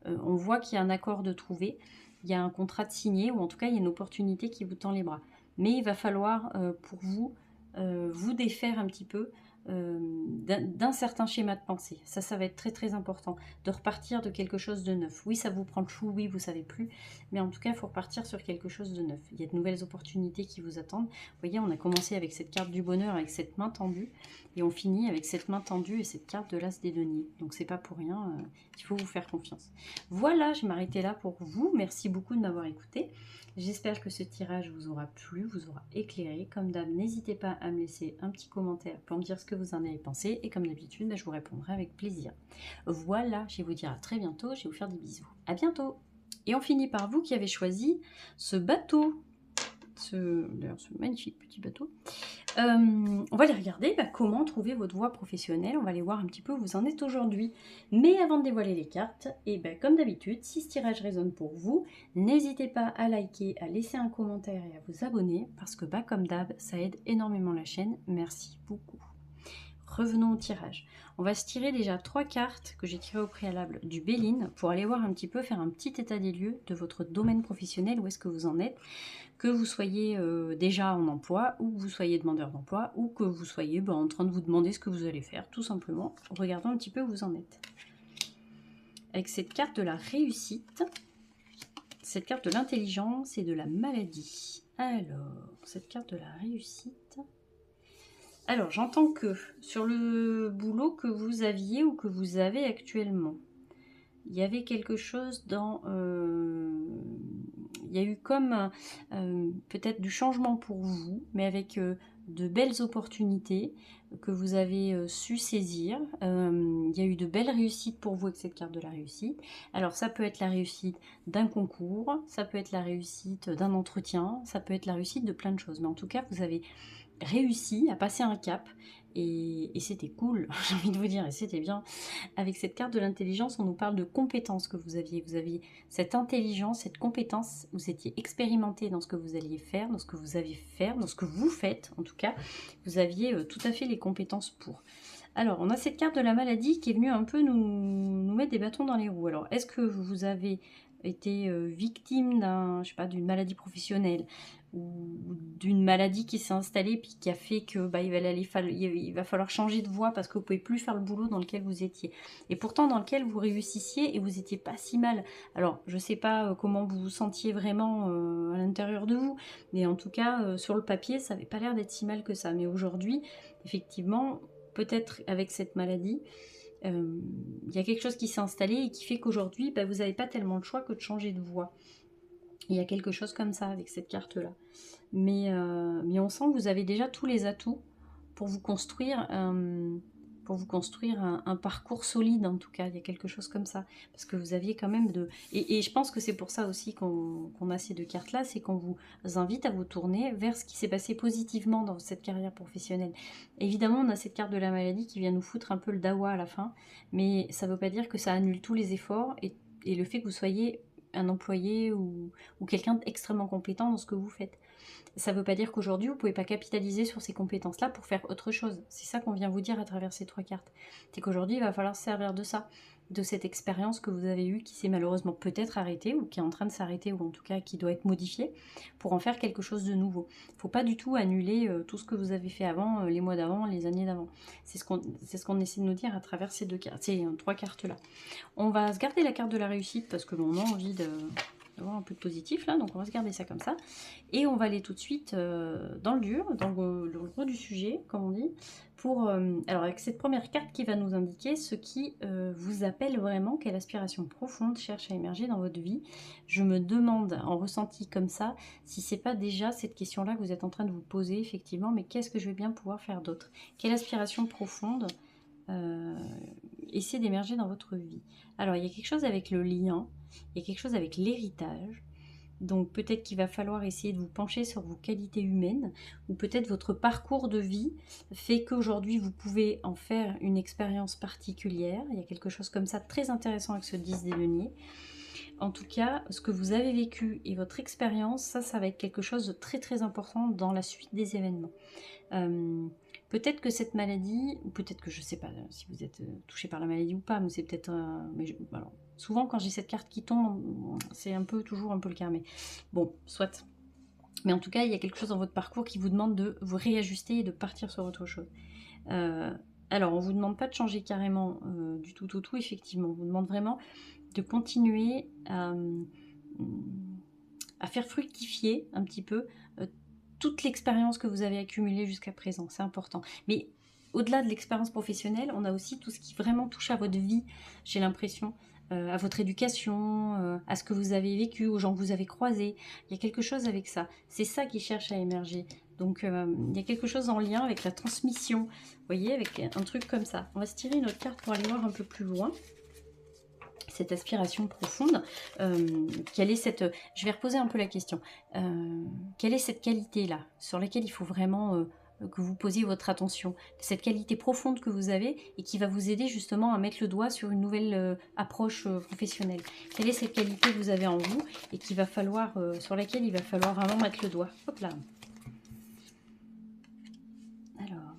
On voit qu'il y a un accord de trouver. Il y a un contrat de signer, ou en tout cas, il y a une opportunité qui vous tend les bras. Mais il va falloir, pour vous, vous défaire un petit peu d'un certain schéma de pensée. Ça va être très très important. De repartir de quelque chose de neuf. Oui, ça vous prend le chou, oui, vous savez plus. Mais en tout cas, il faut repartir sur quelque chose de neuf. Il y a de nouvelles opportunités qui vous attendent. Vous voyez, on a commencé avec cette carte du bonheur, avec cette main tendue. Et on finit avec cette main tendue et cette carte de l'As des deniers. Donc c'est pas pour rien, il faut vous faire confiance. Voilà, je vais m'arrêter là pour vous. Merci beaucoup de m'avoir écouté. J'espère que ce tirage vous aura plu, vous aura éclairé. Comme d'hab, n'hésitez pas à me laisser un petit commentaire pour me dire ce que vous en avez pensé. Et comme d'habitude, je vous répondrai avec plaisir. Voilà, je vais vous dire à très bientôt. Je vais vous faire des bisous. À bientôt. Et on finit par vous qui avez choisi ce bateau. Ce magnifique petit bateau. On va aller regarder comment trouver votre voie professionnelle. On va aller voir un petit peu où vous en êtes aujourd'hui. Mais avant de dévoiler les cartes, et comme d'habitude, si ce tirage résonne pour vous, n'hésitez pas à liker, à laisser un commentaire et à vous abonner parce que comme d'hab, ça aide énormément la chaîne. Merci beaucoup. Revenons au tirage. On va se tirer déjà 3 cartes que j'ai tirées au préalable du Béline pour aller voir un petit peu, faire un petit état des lieux de votre domaine professionnel, où est-ce que vous en êtes, que vous soyez déjà en emploi, ou que vous soyez demandeur d'emploi, ou que vous soyez en train de vous demander ce que vous allez faire, tout simplement. Regardons un petit peu où vous en êtes. Avec cette carte de la réussite, cette carte de l'intelligence et de la maladie. Alors, cette carte de la réussite... Alors, j'entends que sur le boulot que vous aviez ou que vous avez actuellement, il y avait quelque chose dans... il y a eu comme peut-être du changement pour vous, mais avec de belles opportunités que vous avez su saisir. Il y a eu de belles réussites pour vous avec cette carte de la réussite. Alors, ça peut être la réussite d'un concours, ça peut être la réussite d'un entretien, ça peut être la réussite de plein de choses. Mais en tout cas, vous avez réussi à passer un cap et c'était cool, j'ai envie de vous dire, et c'était bien. Avec cette carte de l'intelligence, on nous parle de compétences que vous aviez. Vous aviez cette intelligence, cette compétence, vous étiez expérimenté dans ce que vous alliez faire, dans ce que vous avez fait, dans ce que vous faites en tout cas. Vous aviez tout à fait les compétences pour. Alors, on a cette carte de la maladie qui est venue un peu nous mettre des bâtons dans les roues. Alors, est-ce que vous avez été victime d'une maladie professionnelle ou d'une maladie qui s'est installée puis qui a fait que il va falloir changer de voie parce que vous ne pouvez plus faire le boulot dans lequel vous étiez. Et pourtant dans lequel vous réussissiez et vous n'étiez pas si mal. Alors je ne sais pas comment vous vous sentiez vraiment à l'intérieur de vous, mais en tout cas sur le papier ça n'avait pas l'air d'être si mal que ça. Mais aujourd'hui, effectivement, peut-être avec cette maladie, il y a quelque chose qui s'est installé et qui fait qu'aujourd'hui, vous n'avez pas tellement le choix que de changer de voie. Il y a quelque chose comme ça avec cette carte-là. Mais on sent que vous avez déjà tous les atouts pour vous construire un parcours solide, en tout cas. Il y a quelque chose comme ça. Parce que vous aviez quand même de... Et je pense que c'est pour ça aussi qu'on a ces deux cartes-là, c'est qu'on vous invite à vous tourner vers ce qui s'est passé positivement dans cette carrière professionnelle. Évidemment, on a cette carte de la maladie qui vient nous foutre un peu le dawa à la fin, mais ça ne veut pas dire que ça annule tous les efforts et le fait que vous soyez un employé ou quelqu'un d'extrêmement compétent dans ce que vous faites. Ça ne veut pas dire qu'aujourd'hui, vous ne pouvez pas capitaliser sur ces compétences-là pour faire autre chose. C'est ça qu'on vient vous dire à travers ces 3 cartes. C'est qu'aujourd'hui, il va falloir se servir de ça. de cette expérience que vous avez eue qui s'est malheureusement peut-être arrêtée ou qui est en train de s'arrêter ou en tout cas qui doit être modifiée pour en faire quelque chose de nouveau. Il ne faut pas du tout annuler tout ce que vous avez fait avant, les mois d'avant, les années d'avant. C'est ce qu'on essaie de nous dire à travers ces deux cartes, ces trois cartes-là. On va se garder la carte de la réussite parce que l'on a envie d'avoir un peu de positif là, donc on va se garder ça comme ça. Et on va aller tout de suite dans le dur, dans le gros du sujet, comme on dit, pour, alors avec cette première carte qui va nous indiquer ce qui vous appelle vraiment, quelle aspiration profonde cherche à émerger dans votre vie. Je me demande, en ressenti comme ça, si c'est pas déjà cette question-là que vous êtes en train de vous poser, effectivement, mais qu'est-ce que je vais bien pouvoir faire d'autre? Quelle aspiration profonde essaie d'émerger dans votre vie? Alors, il y a quelque chose avec le lien, il y a quelque chose avec l'héritage. Donc peut-être qu'il va falloir essayer de vous pencher sur vos qualités humaines, ou peut-être votre parcours de vie fait qu'aujourd'hui vous pouvez en faire une expérience particulière. Il y a quelque chose comme ça très intéressant avec ce 10 des deniers. En tout cas, ce que vous avez vécu et votre expérience, ça va être quelque chose de très très important dans la suite des événements. Peut-être que cette maladie, ou peut-être que je ne sais pas si vous êtes touché par la maladie ou pas, mais c'est peut-être... alors, souvent quand j'ai cette carte qui tombe, c'est toujours un peu le cas, mais bon, soit. Mais en tout cas, il y a quelque chose dans votre parcours qui vous demande de vous réajuster et de partir sur autre chose. Alors, on ne vous demande pas de changer carrément du tout, effectivement. On vous demande vraiment de continuer à faire fructifier un petit peu toute l'expérience que vous avez accumulée jusqu'à présent. C'est important. Mais au-delà de l'expérience professionnelle, on a aussi tout ce qui vraiment touche à votre vie, j'ai l'impression, à votre éducation, à ce que vous avez vécu, aux gens que vous avez croisés. Il y a quelque chose avec ça. C'est ça qui cherche à émerger. Donc, il y a quelque chose en lien avec la transmission. Vous voyez, avec un truc comme ça. On va se tirer une autre carte pour aller voir un peu plus loin. Cette aspiration profonde, quelle est cette... Je vais reposer un peu la question. Quelle est cette qualité-là, sur laquelle il faut vraiment que vous posiez votre attention, cette qualité profonde que vous avez et qui va vous aider justement à mettre le doigt sur une nouvelle approche professionnelle. Quelle est cette qualité que vous avez en vous et qu'il va falloir, sur laquelle il va falloir vraiment mettre le doigt. Hop là. Alors,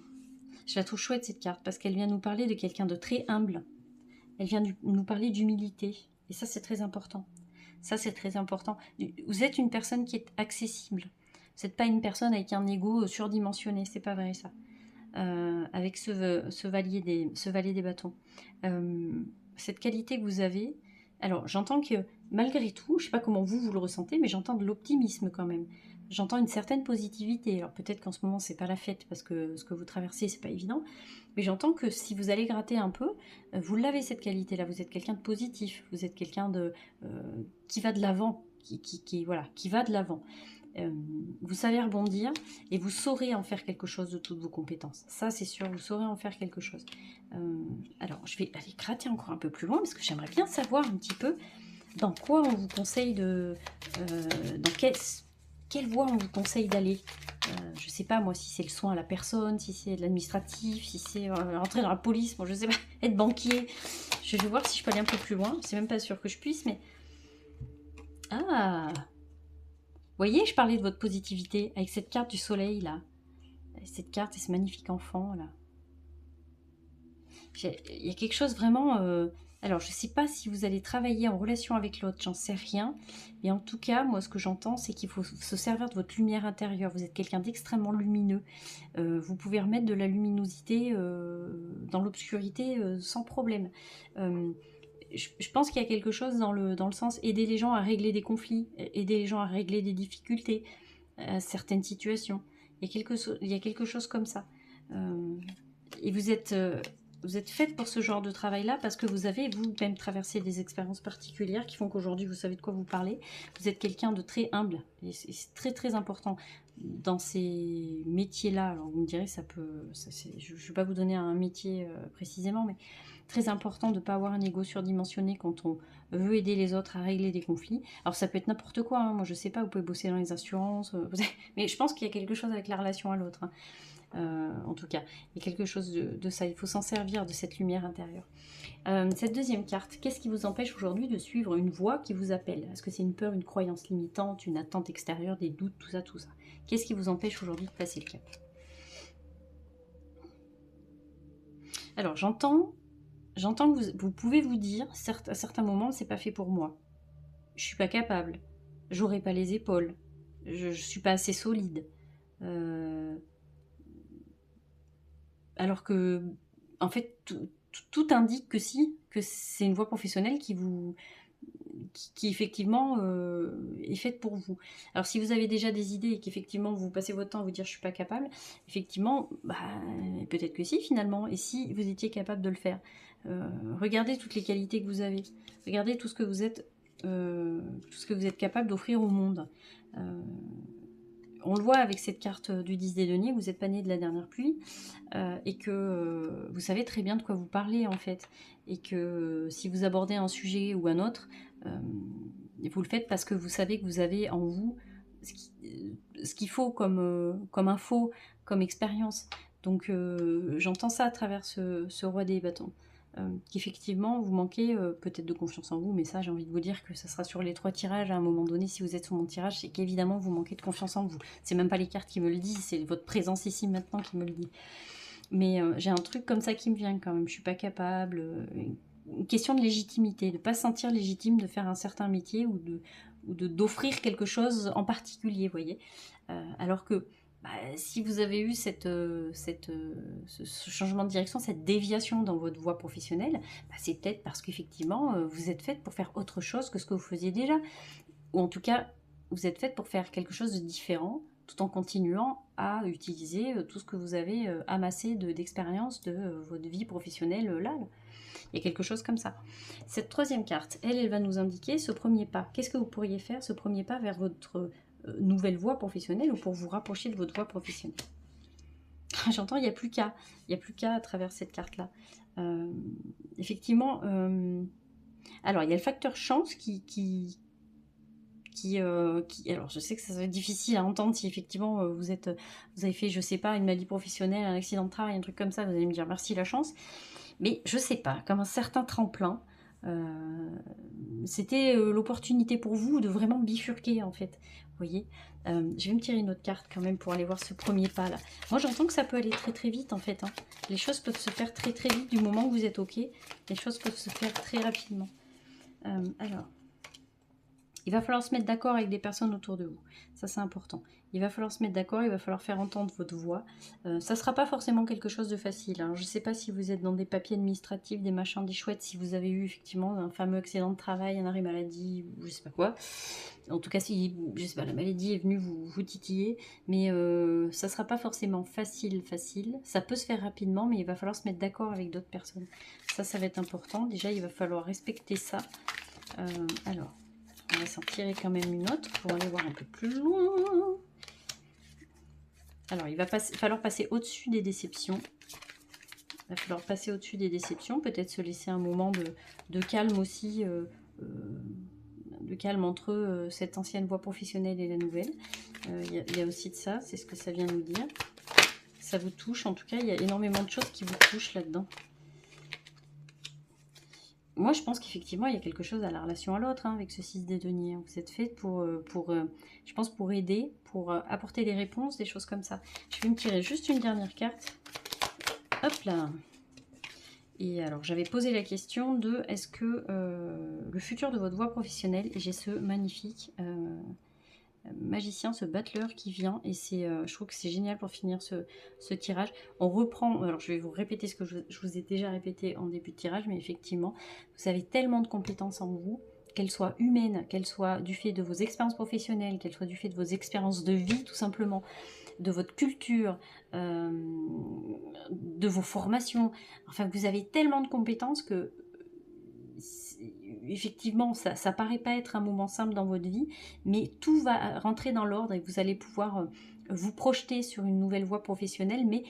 je la trouve chouette cette carte parce qu'elle vient nous parler de quelqu'un de très humble. Elle vient nous parler d'humilité. Et ça, c'est très important. Ça, c'est très important. Vous êtes une personne qui est accessible. Vous n'êtes pas une personne avec un ego surdimensionné. C'est pas vrai, ça. Avec ce valet des bâtons. Cette qualité que vous avez... Alors, j'entends que, malgré tout, je ne sais pas comment vous le ressentez, mais j'entends de l'optimisme quand même. J'entends une certaine positivité. Alors, peut-être qu'en ce moment, c'est pas la fête, parce que ce que vous traversez, c'est pas évident. Mais j'entends que si vous allez gratter un peu, vous l'avez cette qualité-là. Vous êtes quelqu'un de positif. Vous êtes quelqu'un qui va de l'avant. Qui va de l'avant. Vous savez rebondir et vous saurez en faire quelque chose de toutes vos compétences. Ça, c'est sûr, vous saurez en faire quelque chose. Alors, je vais aller gratter encore un peu plus loin parce que j'aimerais bien savoir un petit peu dans quoi on vous conseille dans quelle voie on vous conseille d'aller. Je sais pas, moi, si c'est le soin à la personne, si c'est de l'administratif, si c'est rentrer dans la police, moi, je sais pas, être banquier. Je vais voir si je peux aller un peu plus loin. C'est même pas sûr que je puisse, mais... Ah! Vous voyez, je parlais de votre positivité avec cette carte du soleil, là. Cette carte et ce magnifique enfant, là. Il y a quelque chose vraiment... Alors, je ne sais pas si vous allez travailler en relation avec l'autre, j'en sais rien. Mais en tout cas, moi, ce que j'entends, c'est qu'il faut se servir de votre lumière intérieure. Vous êtes quelqu'un d'extrêmement lumineux. Vous pouvez remettre de la luminosité dans l'obscurité sans problème. Je pense qu'il y a quelque chose dans le sens aider les gens à régler des conflits, aider les gens à régler des difficultés, certaines situations. Il y a quelque chose comme ça. Et vous êtes faite pour ce genre de travail-là parce que vous avez vous-même traversé des expériences particulières qui font qu'aujourd'hui vous savez de quoi vous parlez. Vous êtes quelqu'un de très humble et c'est très très important dans ces métiers-là. Alors vous me direz, je ne vais pas vous donner un métier précisément, mais très important de ne pas avoir un ego surdimensionné quand on veut aider les autres à régler des conflits. Alors ça peut être n'importe quoi, hein. Moi je sais pas, vous pouvez bosser dans les assurances, mais je pense qu'il y a quelque chose avec la relation à l'autre, hein. En tout cas, il y a quelque chose de ça, il faut s'en servir de cette lumière intérieure. Cette deuxième carte, qu'est-ce qui vous empêche aujourd'hui de suivre une voie qui vous appelle? Est-ce que c'est une peur, une croyance limitante, une attente extérieure, des doutes, tout ça, tout ça? Qu'est-ce qui vous empêche aujourd'hui de passer le cap? Alors j'entends j'entends que vous pouvez vous dire, certes, à certains moments, c'est pas fait pour moi. Je suis pas capable. J'aurai pas les épaules. Je suis pas assez solide. Euh, alors que, en fait, tout indique que si, que c'est une voie professionnelle qui effectivement est faite pour vous. Alors si vous avez déjà des idées et qu'effectivement vous passez votre temps à vous dire je suis pas capable, effectivement, bah, peut-être que si finalement, et si vous étiez capable de le faire. Regardez toutes les qualités que vous avez, regardez tout ce que vous êtes, capable d'offrir au monde. On le voit avec cette carte du 10 des deniers, vous n'êtes pas né de la dernière pluie, et que vous savez très bien de quoi vous parlez en fait, et que si vous abordez un sujet ou un autre, vous le faites parce que vous savez que vous avez en vous ce qu'il faut comme info, comme expérience. Donc j'entends ça à travers ce roi des bâtons. Qu'effectivement vous manquez peut-être de confiance en vous, mais ça j'ai envie de vous dire que ça sera sur les 3 tirages à un moment donné. Si vous êtes sur mon tirage, c'est qu'évidemment vous manquez de confiance en vous. C'est même pas les cartes qui me le disent, c'est votre présence ici maintenant qui me le dit. Mais j'ai un truc comme ça qui me vient quand même, je suis pas capable. Une question de légitimité, de pas se sentir légitime de faire un certain métier ou d'offrir quelque chose en particulier, vous voyez. Alors que bah, si vous avez eu ce changement de direction, cette déviation dans votre voie professionnelle, bah, c'est peut-être parce qu'effectivement, vous êtes faite pour faire autre chose que ce que vous faisiez déjà. Ou en tout cas, vous êtes faite pour faire quelque chose de différent, tout en continuant à utiliser tout ce que vous avez amassé d'expérience de votre vie professionnelle là. Il y a quelque chose comme ça. Cette troisième carte, elle va nous indiquer ce premier pas. Qu'est-ce que vous pourriez faire, ce premier pas vers votre nouvelle voie professionnelle ou pour vous rapprocher de votre voie professionnelle. J'entends, il n'y a plus qu'à. Il n'y a plus qu'à à travers cette carte-là. Effectivement, alors il y a le facteur chance qui alors je sais que ça va être difficile à entendre si effectivement vous avez fait, je sais pas, une maladie professionnelle, un accident de travail, un truc comme ça, vous allez me dire merci la chance. Mais je sais pas, comme un certain tremplin, c'était l'opportunité pour vous de vraiment bifurquer en fait. Vous voyez, je vais me tirer une autre carte quand même pour aller voir ce premier pas là. Moi j'entends que ça peut aller très très vite en fait. Hein. Les choses peuvent se faire très très vite du moment que vous êtes ok. Les choses peuvent se faire très rapidement. Alors, il va falloir se mettre d'accord avec des personnes autour de vous. Ça, c'est important. Il va falloir se mettre d'accord, il va falloir faire entendre votre voix. Ça ne sera pas forcément quelque chose de facile. Hein. Je ne sais pas si vous êtes dans des papiers administratifs, des machins, des chouettes, si vous avez eu effectivement un fameux accident de travail, un arrêt maladie, ou je ne sais pas quoi. En tout cas, si, je sais pas, la maladie est venue vous titiller. Mais ça ne sera pas forcément facile. Ça peut se faire rapidement, mais il va falloir se mettre d'accord avec d'autres personnes. Ça va être important. Déjà, il va falloir respecter ça. Alors... On va s'en tirer quand même une autre pour aller voir un peu plus loin. Alors, il va falloir passer au-dessus des déceptions. Il va falloir passer au-dessus des déceptions. Peut-être se laisser un moment de calme aussi. De calme entre cette ancienne voie professionnelle et la nouvelle. Il y a aussi de ça. C'est ce que ça vient nous dire. Ça vous touche. En tout cas, il y a énormément de choses qui vous touchent là-dedans. Moi, je pense qu'effectivement, il y a quelque chose à la relation à l'autre avec ce 6 des deniers. Vous êtes fait je pense, pour aider, pour apporter des réponses, des choses comme ça. Je vais me tirer juste une dernière carte. Hop là. Et alors, j'avais posé la question de est-ce que le futur de votre voie professionnelle, et j'ai ce magnifique magicien, ce battleur qui vient, et je trouve que c'est génial pour finir ce tirage. On reprend, alors je vais vous répéter ce que je vous ai déjà répété en début de tirage, mais effectivement, vous avez tellement de compétences en vous, qu'elles soient humaines, qu'elles soient du fait de vos expériences professionnelles, qu'elles soient du fait de vos expériences de vie tout simplement, de votre culture, de vos formations, enfin vous avez tellement de compétences que effectivement, ça paraît pas être un moment simple dans votre vie, mais tout va rentrer dans l'ordre et vous allez pouvoir vous projeter sur une nouvelle voie professionnelle, mais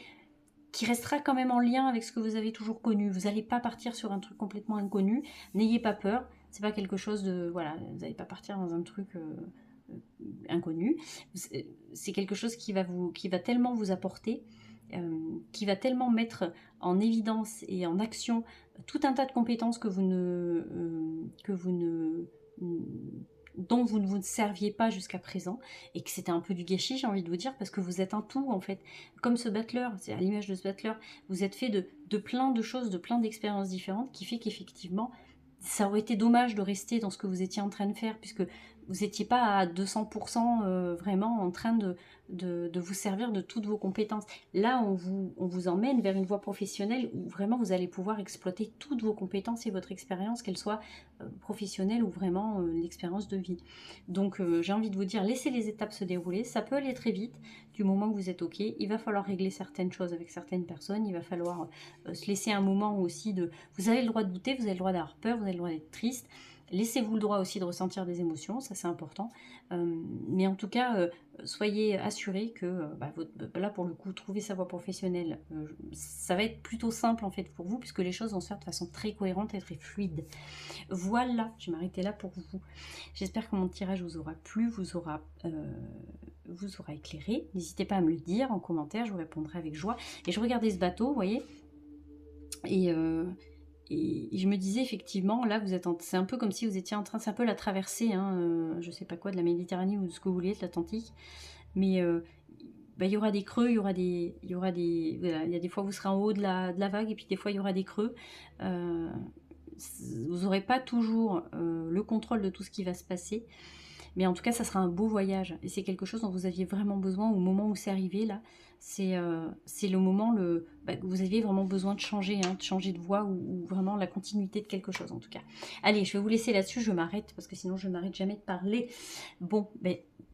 qui restera quand même en lien avec ce que vous avez toujours connu. Vous n'allez pas partir sur un truc complètement inconnu. N'ayez pas peur. C'est pas quelque chose de... Voilà, vous n'allez pas partir dans un truc inconnu. C'est quelque chose qui va tellement vous apporter, qui va tellement mettre en évidence et en action tout un tas de compétences que vous ne dont vous ne vous serviez pas jusqu'à présent, et que c'était un peu du gâchis, j'ai envie de vous dire, parce que vous êtes un tout en fait. Comme ce battleur, c'est à l'image de ce battleur, vous êtes fait de plein de choses, de plein d'expériences différentes, qui fait qu'effectivement, ça aurait été dommage de rester dans ce que vous étiez en train de faire, puisque vous n'étiez pas à 200% vraiment en train de vous servir de toutes vos compétences. Là, on vous emmène vers une voie professionnelle où vraiment vous allez pouvoir exploiter toutes vos compétences et votre expérience, qu'elle soit professionnelle ou vraiment l'expérience de vie. Donc j'ai envie de vous dire, laissez les étapes se dérouler, ça peut aller très vite, du moment que vous êtes ok, il va falloir régler certaines choses avec certaines personnes, il va falloir se laisser un moment aussi de... Vous avez le droit de douter, vous avez le droit d'avoir peur, vous avez le droit d'être triste, laissez-vous le droit aussi de ressentir des émotions, ça c'est important. Mais en tout cas, soyez assurés que là pour le coup, trouver sa voie professionnelle, ça va être plutôt simple en fait pour vous, puisque les choses vont se faire de façon très cohérente et très fluide. Voilà, je vais m'arrêter là pour vous. J'espère que mon tirage vous aura plu, vous aura éclairé. N'hésitez pas à me le dire en commentaire, je vous répondrai avec joie. Et je regardais ce bateau, vous voyez, et je me disais effectivement, là vous êtes c'est un peu comme si vous étiez en train, c'est un peu la traversée, hein, je sais pas quoi, de la Méditerranée ou de ce que vous voulez, de l'Atlantique, mais il y aura des creux, voilà, il y a des fois vous serez en haut de la vague, et puis des fois il y aura des creux. Vous n'aurez pas toujours le contrôle de tout ce qui va se passer, mais en tout cas ça sera un beau voyage, et c'est quelque chose dont vous aviez vraiment besoin au moment où c'est arrivé là. C'est le moment que vous aviez vraiment besoin de changer, hein, de changer de voie, ou vraiment la continuité de quelque chose en tout cas. Allez, je vais vous laisser là-dessus, je m'arrête parce que sinon je n'arrête jamais de parler. Bon,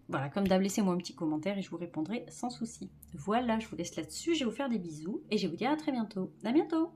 voilà, comme d'hab, laissez-moi un petit commentaire et je vous répondrai sans souci. Voilà, je vous laisse là-dessus, je vais vous faire des bisous et je vais vous dire à très bientôt. À bientôt!